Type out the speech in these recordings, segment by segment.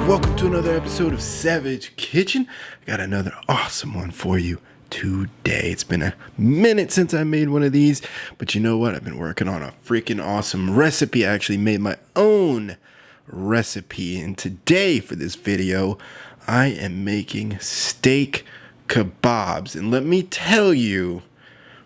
welcome to another episode of Savage Kitchen. I got another awesome one for you today. It's been a minute since I made one of these, but you know what? I've been working on a freaking awesome recipe. I actually made my own recipe, and today for this video, I am making steak kebabs. And let me tell you,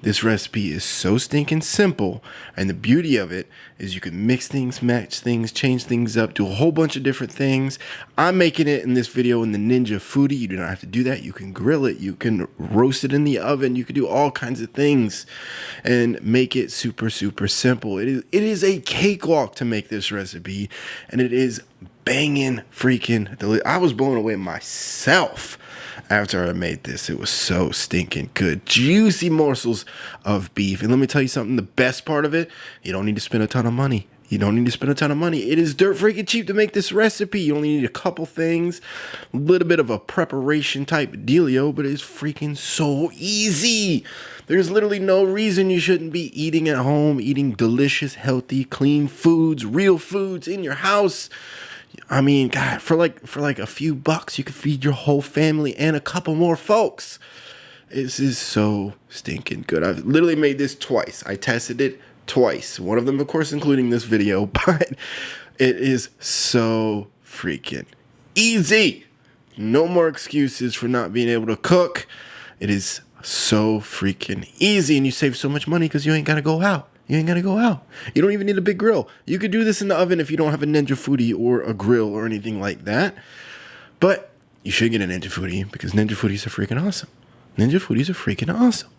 this recipe is so stinking simple, and the beauty of it is you can mix things, match things, change things up, do a whole bunch of different things. I'm making it in this video in the Ninja Foodi. You do not have to do that. You can grill it, you can roast it in the oven, you can do all kinds of things and make it super, super simple. It is a cakewalk to make this recipe, and it is banging freaking delicious. I was blown away myself after I made this. It was so stinking good. Juicy morsels of beef. And let me tell you something, the best part of it, you don't need to spend a ton of money. You don't need to spend a ton of money. It is dirt freaking cheap to make this recipe. You only need a couple things, a little bit of a preparation type dealio, but it's freaking so easy. There's literally no reason you shouldn't be eating at home, eating delicious, healthy, clean foods, real foods in your house. I mean, God, for like a few bucks, you could feed your whole family and a couple more folks. This is so stinking good. I've literally made this twice. I tested it twice. One of them, of course, including this video, but it is so freaking easy. No more excuses for not being able to cook. It is so freaking easy, and you save so much money because you ain't got to go out. You ain't got to go out. You don't even need a big grill. You could do this in the oven if you don't have a Ninja Foodi or a grill or anything like that. But you should get a Ninja Foodi because Ninja Foodis are freaking awesome. Ninja Foodis are freaking awesome.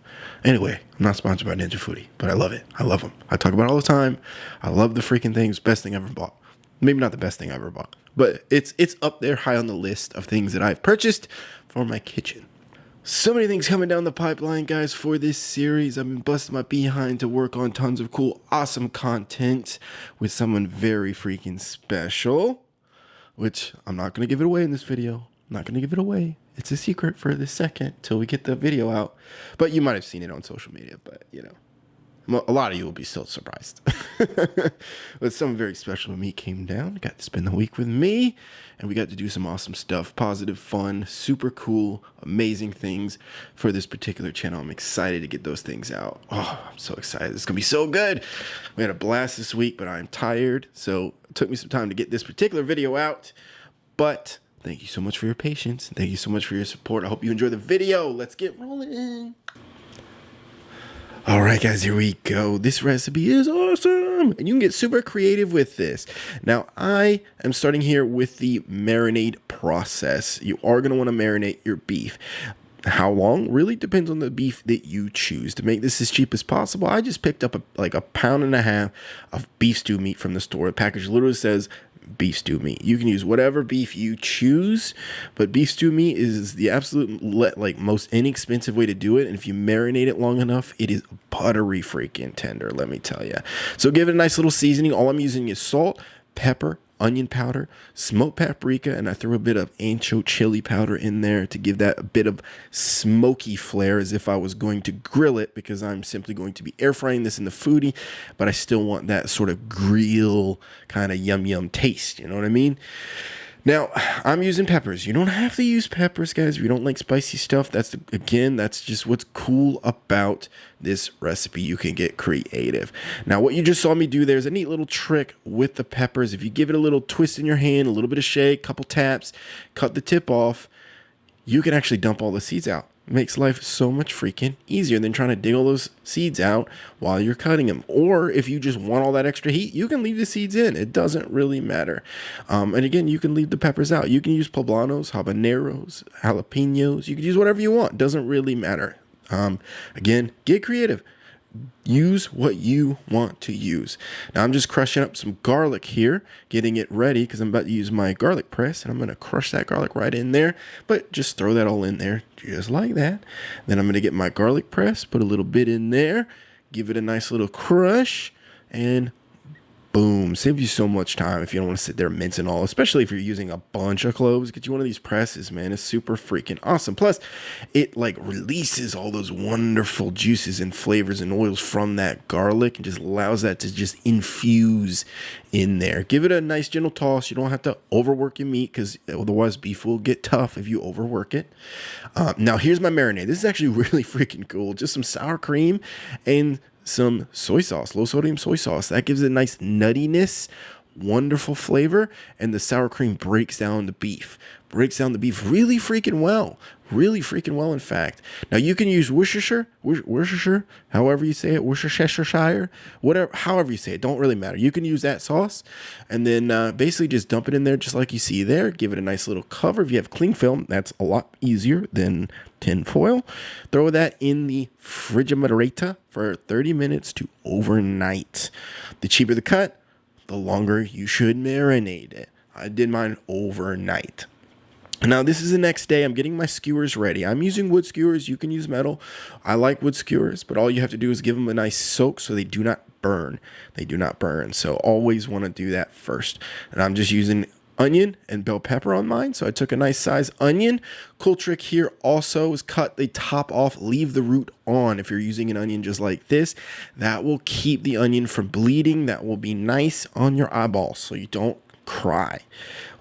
Anyway, I'm not sponsored by Ninja Foodi, but I love it. I love them. I talk about it all the time. I love the freaking things. Best thing I ever bought. Maybe not the best thing I ever bought, but it's up there high on the list of things that I've purchased for my kitchen. So many things coming down the pipeline, guys, for this series. I've been busting my behind to work on tons of cool, awesome content with someone very freaking special, which I'm not going to give it away in this video. I'm not going to give it away. It's a secret for this second till we get the video out. But you might have seen it on social media, but, you know. A lot of you will be still surprised. But someone very special to me came down, got to spend the week with me, and we got to do some awesome stuff, positive, fun, super cool, amazing things for this particular channel. I'm excited to get those things out. Oh, I'm so excited. It's going to be so good. We had a blast this week, but I'm tired, so it took me some time to get this particular video out. But thank you so much for your patience. Thank you so much for your support. I hope you enjoy the video. Let's get rolling. All right, guys, here we go. This recipe is awesome, and you can get super creative with this. Now, I am starting here with the marinade process. You are going to want to marinate your beef. How long? Really depends on the beef that you choose. To make this as cheap as possible, I just picked up like a pound and a half of beef stew meat from the store. The package literally says beef stew meat. You can use whatever beef you choose, but beef stew meat is the absolute most inexpensive way to do it. And if you marinate it long enough, it is buttery freaking tender, let me tell you. So give it a nice little seasoning. All I'm using is salt, pepper, onion powder, smoked paprika, and I threw a bit of ancho chili powder in there to give that a bit of smoky flair as if I was going to grill it, because I'm simply going to be air frying this in the Foodi, but I still want that sort of grill kind of yum taste, you know what I mean? Now, I'm using peppers. You don't have to use peppers, guys, if you don't like spicy stuff. That's just what's cool about this recipe. You can get creative. Now, what you just saw me do, there's a neat little trick with the peppers. If you give it a little twist in your hand, a little bit of shake, couple taps, cut the tip off, you can actually dump all the seeds out. It makes life so much freaking easier than trying to dig all those seeds out while you're cutting them. Or if you just want all that extra heat, you can leave the seeds in. It doesn't really matter. And again, you can leave the peppers out. You can use poblanos, habaneros, jalapenos. You can use whatever you want. It doesn't really matter. Again, get creative. Use what you want to use. Now I'm just crushing up some garlic here, getting it ready because I'm about to use my garlic press, and I'm going to crush that garlic right in there, but just throw that all in there just like that. Then I'm going to get my garlic press, put a little bit in there, give it a nice little crush, and Boom. Save you so much time if you don't want to sit there mincing all, especially if you're using a bunch of cloves. Get you one of these presses, man. It's super freaking awesome. Plus, it like releases all those wonderful juices and flavors and oils from that garlic and just allows that to just infuse in there. Give it a nice gentle toss. You don't have to overwork your meat because otherwise beef will get tough if you overwork it. Now, here's my marinade. This is actually really freaking cool. Just some sour cream and some soy sauce, low sodium soy sauce. That gives it a nice nuttiness, wonderful flavor, and the sour cream breaks down the beef. Really freaking well. Really freaking well, in fact. Now, you can use Worcestershire, however you say it, Worcestershire, whatever, however you say it, don't really matter. You can use that sauce, and then basically just dump it in there just like you see there. Give it a nice little cover. If you have cling film, that's a lot easier than tin foil. Throw that in the Friggimator for 30 minutes to overnight. The cheaper the cut, the longer you should marinate it. I did mine overnight. Now, this is the next day. I'm getting my skewers ready. I'm using wood skewers. You can use metal. I like wood skewers, but all you have to do is give them a nice soak so they do not burn. So always want to do that first. And I'm just using onion and bell pepper on mine. So I took a nice size onion. Cool trick here also is cut the top off, leave the root on. If you're using an onion just like this, that will keep the onion from bleeding. That will be nice on your eyeballs so you don't cry.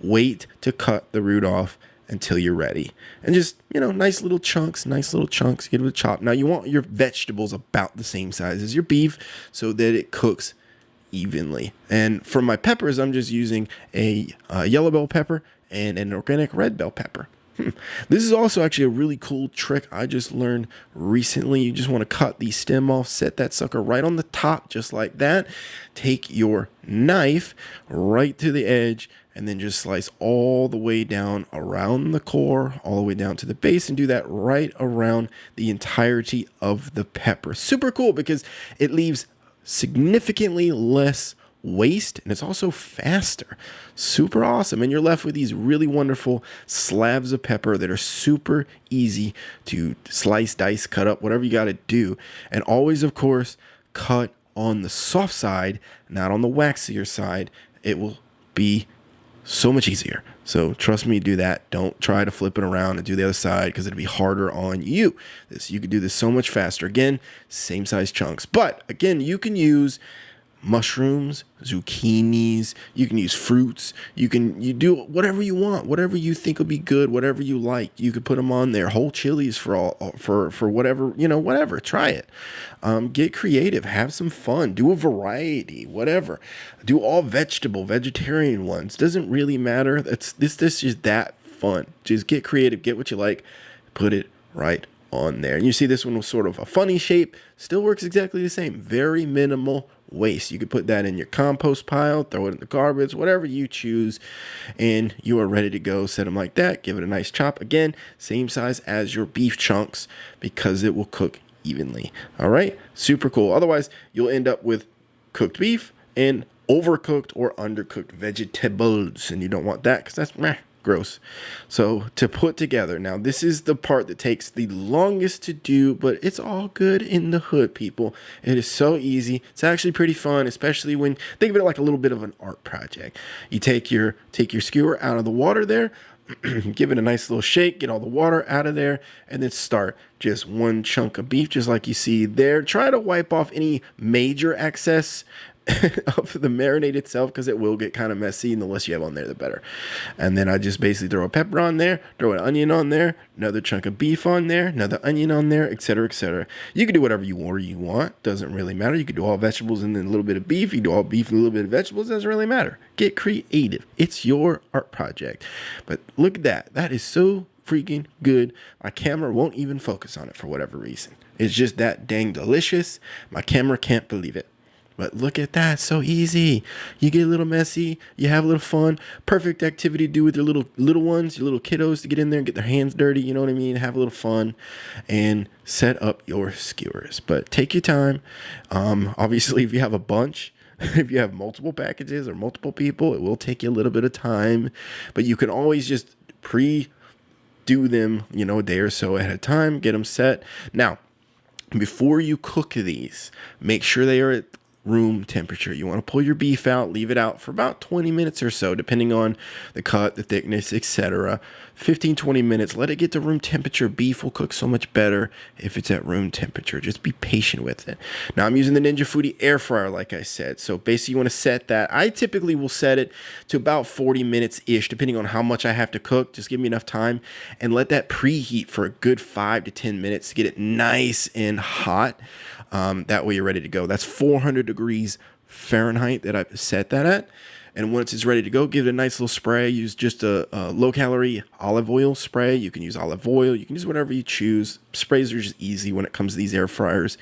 Wait to cut the root off until you're ready. And just, nice little chunks, get it chopped. Now you want your vegetables about the same size as your beef so that it cooks evenly. And for my peppers, I'm just using a yellow bell pepper and an organic red bell pepper. This is also actually a really cool trick I just learned recently. You just want to cut the stem off, set that sucker right on the top, just like that. Take your knife right to the edge and then just slice all the way down around the core, all the way down to the base, and do that right around the entirety of the pepper. Super cool because it leaves significantly less waste, and it's also faster. Super awesome. And you're left with these really wonderful slabs of pepper that are super easy to slice, dice, cut up, whatever you got to do. And always, of course, cut on the soft side, not on the waxier side. It will be so much easier. So trust me, do that. Don't try to flip it around and do the other side because it'll be harder on you. You can do this so much faster. Again, same size chunks. But again, you can use mushrooms, zucchinis, you can use fruits, you do whatever you want, whatever you think will be good, whatever you like. You could put them on there, whole chilies for whatever, whatever. Try it. Get creative, have some fun, do a variety, whatever. Do all vegetarian ones. Doesn't really matter. This is that fun. Just get creative, get what you like, put it right on there. And you see this one was sort of a funny shape, still works exactly the same. Very minimal waste. You could put that in your compost pile, throw it in the garbage, whatever you choose, and you are ready to go. Set them like that, give it a nice chop. Again, same size as your beef chunks because it will cook evenly. All right, super cool. Otherwise, you'll end up with cooked beef and overcooked or undercooked vegetables, and you don't want that because that's gross. So to put together, now this is the part that takes the longest to do, but it's all good in the hood, people. It is so easy. It's actually pretty fun, especially when think of it like a little bit of an art project. You take your skewer out of the water there, give it a nice little shake, get all the water out of there, and then start just one chunk of beef, just like you see there. Try to wipe off any major excess of the marinade itself because it will get kind of messy, and the less you have on there the better. And then I just basically throw a pepper on there, throw an onion on there, another chunk of beef on there, another onion on there, etc., etc. You can do whatever you want, doesn't really matter. You could do all vegetables and then a little bit of beef. You do all beef and a little bit of vegetables, doesn't really matter. Get creative. It's your art project. But look at that is so freaking good. My camera won't even focus on it for whatever reason. It's just that dang delicious. My camera can't believe it. But look at that, so easy. You get a little messy, you have a little fun. Perfect activity to do with your little ones, your little kiddos, to get in there and get their hands dirty, you know what I mean? Have a little fun and set up your skewers. But take your time. Obviously, if you have a bunch, if you have multiple packages or multiple people, it will take you a little bit of time. But you can always just do them, a day or so ahead of time, get them set. Now, before you cook these, make sure they are at room temperature. You want to pull your beef out, leave it out for about 20 minutes or so, depending on the cut, the thickness, etc. 15-20 minutes. Let it get to room temperature. Beef will cook so much better if it's at room temperature. Just be patient with it. Now I'm using the Ninja Foodi air fryer, like I said. So basically you want to set that. I typically will set it to about 40 minutes-ish, depending on how much I have to cook. Just give me enough time and let that preheat for a good 5 to 10 minutes to get it nice and hot. That way you're ready to go. That's 400 degrees Fahrenheit that I've set that at. And once it's ready to go, give it a nice little spray. Use just a low-calorie olive oil spray. You can use olive oil. You can use whatever you choose. Sprays are just easy when it comes to these air fryers.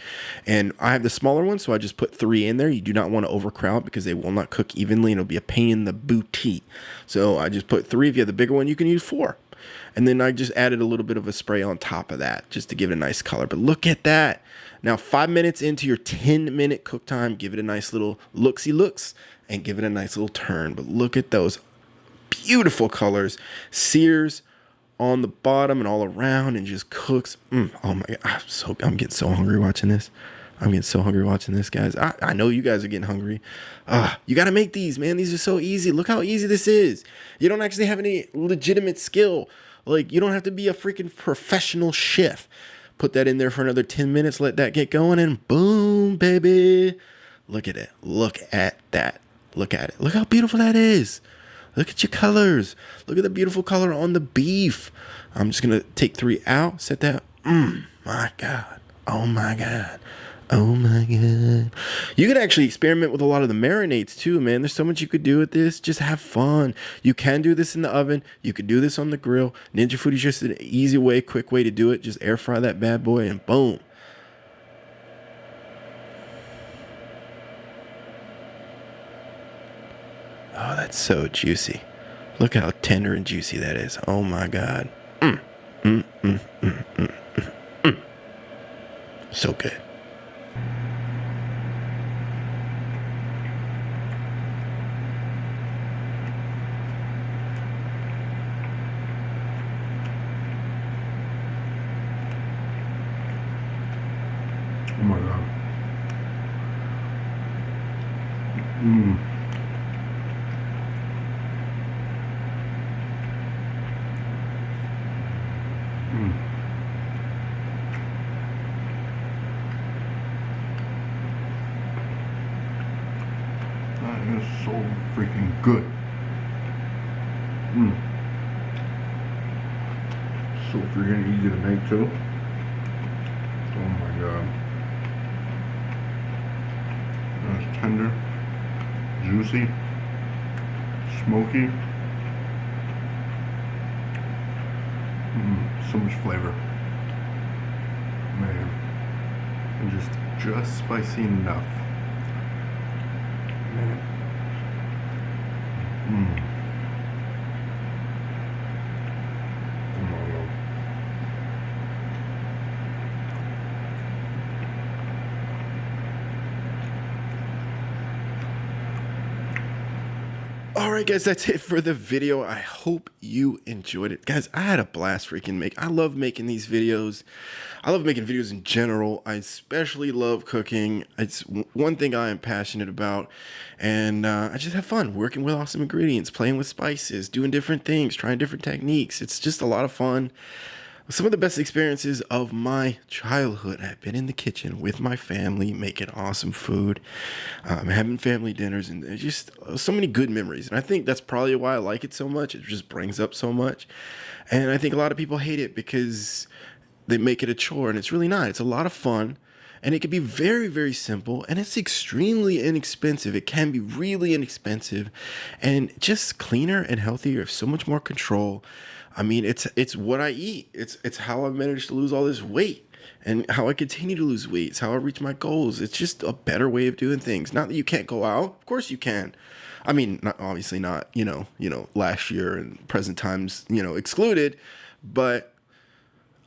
And I have the smaller one, so I just put 3 in there. You do not want to overcrowd because they will not cook evenly, and it'll be a pain in the booty. So I just put 3. If you have the bigger one, you can use 4. And then I just added a little bit of a spray on top of that just to give it a nice color. But look at that. Now, 5 minutes into your 10-minute cook time, give it a nice little looks and give it a nice little turn. But look at those beautiful colors. Sears on the bottom and all around and just cooks. Oh my God. I'm getting so hungry watching this. Guys. I know you guys are getting hungry. You got to make these, man. These are so easy. Look how easy this is. You don't actually have any legitimate skill. Like, you don't have to be a freaking professional chef. Put that in there for another 10 minutes. Let that get going and boom, baby. Look at it. Look at that. Look at it. Look how beautiful that is. Look at your colors. Look at the beautiful color on the beef. I'm just going to take 3 out. Set that. My God. Oh, my God. Oh, my God. You can actually experiment with a lot of the marinades, too, man. There's so much you could do with this. Just have fun. You can do this in the oven. You could do this on the grill. Ninja Foodi is just an easy way, quick way to do it. Just air fry that bad boy and boom. Oh, that's so juicy. Look how tender and juicy that is. Oh, my God. So good. Oh my God. That is so freaking good. So freaking easy to make too. Oh my God. That's tender, juicy, smoky. So much flavor. Man. And just spicy enough. Man. Alright guys, that's it for the video. I hope you enjoyed it. Guys, I had a blast I love making these videos. I love making videos in general. I especially love cooking. It's one thing I am passionate about. And I just have fun working with awesome ingredients, playing with spices, doing different things, trying different techniques. It's just a lot of fun. Some of the best experiences of my childhood have been in the kitchen with my family, making awesome food, having family dinners, and there's just so many good memories. And I think that's probably why I like it so much. It just brings up so much. And I think a lot of people hate it because they make it a chore, and it's really not. It's a lot of fun. And it can be very, very simple, and it's extremely inexpensive. It can be really inexpensive and just cleaner and healthier, so much more control. I mean, it's what I eat. It's how I managed to lose all this weight and how I continue to lose weight. It's how I reach my goals. It's just a better way of doing things. Not that you can't go out. Of course you can. I mean, obviously not, last year and present times, excluded, but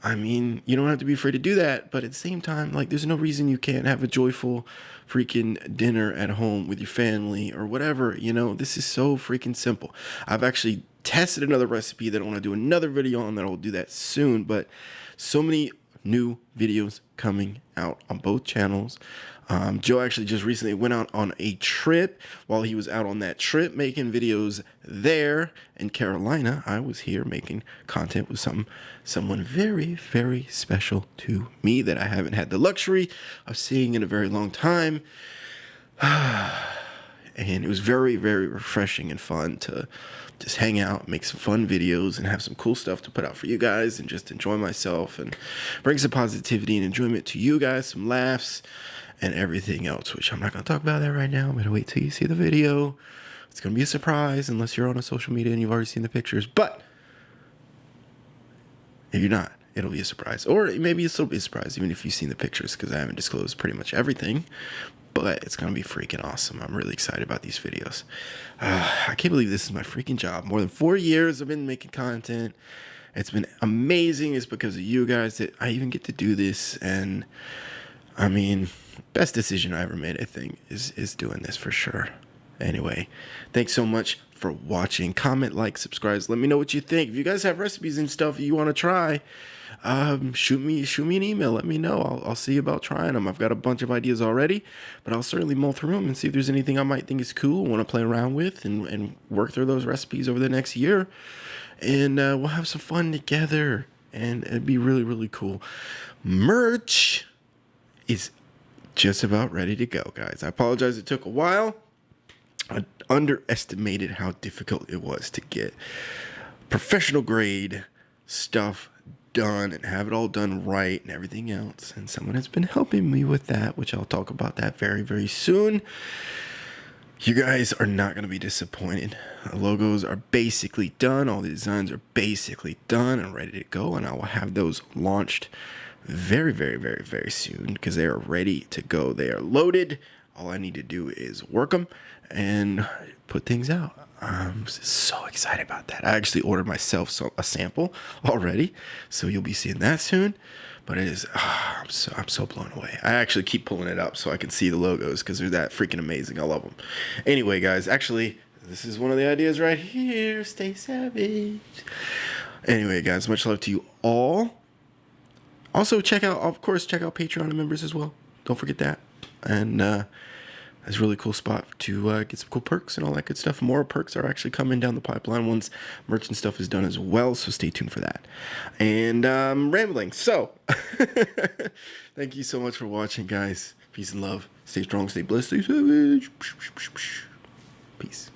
I mean, you don't have to be afraid to do that. But at the same time, like, there's no reason you can't have a joyful freaking dinner at home with your family or whatever. This is so freaking simple. I've actually tested another recipe that I want to do another video on that. I'll do that soon. But so many new videos coming out on both channels. Joe actually just recently went out on a trip. While he was out on that trip making videos there in Carolina, I was here making content with someone very, very special to me that I haven't had the luxury of seeing in a very long time. And it was very, very refreshing and fun to just hang out, make some fun videos, and have some cool stuff to put out for you guys, and just enjoy myself and bring some positivity and enjoyment to you guys, some laughs and everything else, which I'm not going to talk about that right now. I'm going to wait till you see the video. It's going to be a surprise unless you're on a social media and you've already seen the pictures. But if you're not, it'll be a surprise. Or maybe it'll still be a surprise even if you've seen the pictures, because I haven't disclosed pretty much everything. But it's going to be freaking awesome. I'm really excited about these videos. I can't believe this is my freaking job. More than 4 years I've been making content. It's been amazing. It's because of you guys that I even get to do this. And I mean, best decision I ever made, I think, is doing this for sure. Anyway, thanks so much for watching. Comment, like, subscribe. Let me know what you think. If you guys have recipes and stuff you want to try, shoot me an email. Let me know. I'll see about trying them. I've got a bunch of ideas already, but I'll certainly mull through them and see if there's anything I might think is cool, want to play around with, and work through those recipes over the next year. And we'll have some fun together, and it'd be really, really cool. Merch is just about ready to go, guys. I apologize it took a while. I underestimated how difficult it was to get professional grade stuff done and have it all done right and everything else. And someone has been helping me with that, which I'll talk about that very, very soon. You guys are not going to be disappointed. The logos are basically done. All the designs are basically done and ready to go. And I will have those launched very, very, very, very soon because they are ready to go. They are loaded. All I need to do is work them and put things out. I'm so excited about that. I actually ordered myself a sample already, so you'll be seeing that soon. But it is, I'm so blown away. I actually keep pulling it up so I can see the logos because they're that freaking amazing. I love them. Anyway, guys, actually, this is one of the ideas right here. Stay savage. Anyway, guys, much love to you all. Also, check out Patreon members as well. Don't forget that. And it's a really cool spot to get some cool perks and all that good stuff. More perks are actually coming down the pipeline once merch and stuff is done as well, so stay tuned for that. And rambling. So, thank you so much for watching, guys. Peace and love. Stay strong, stay blessed, stay savage. Peace.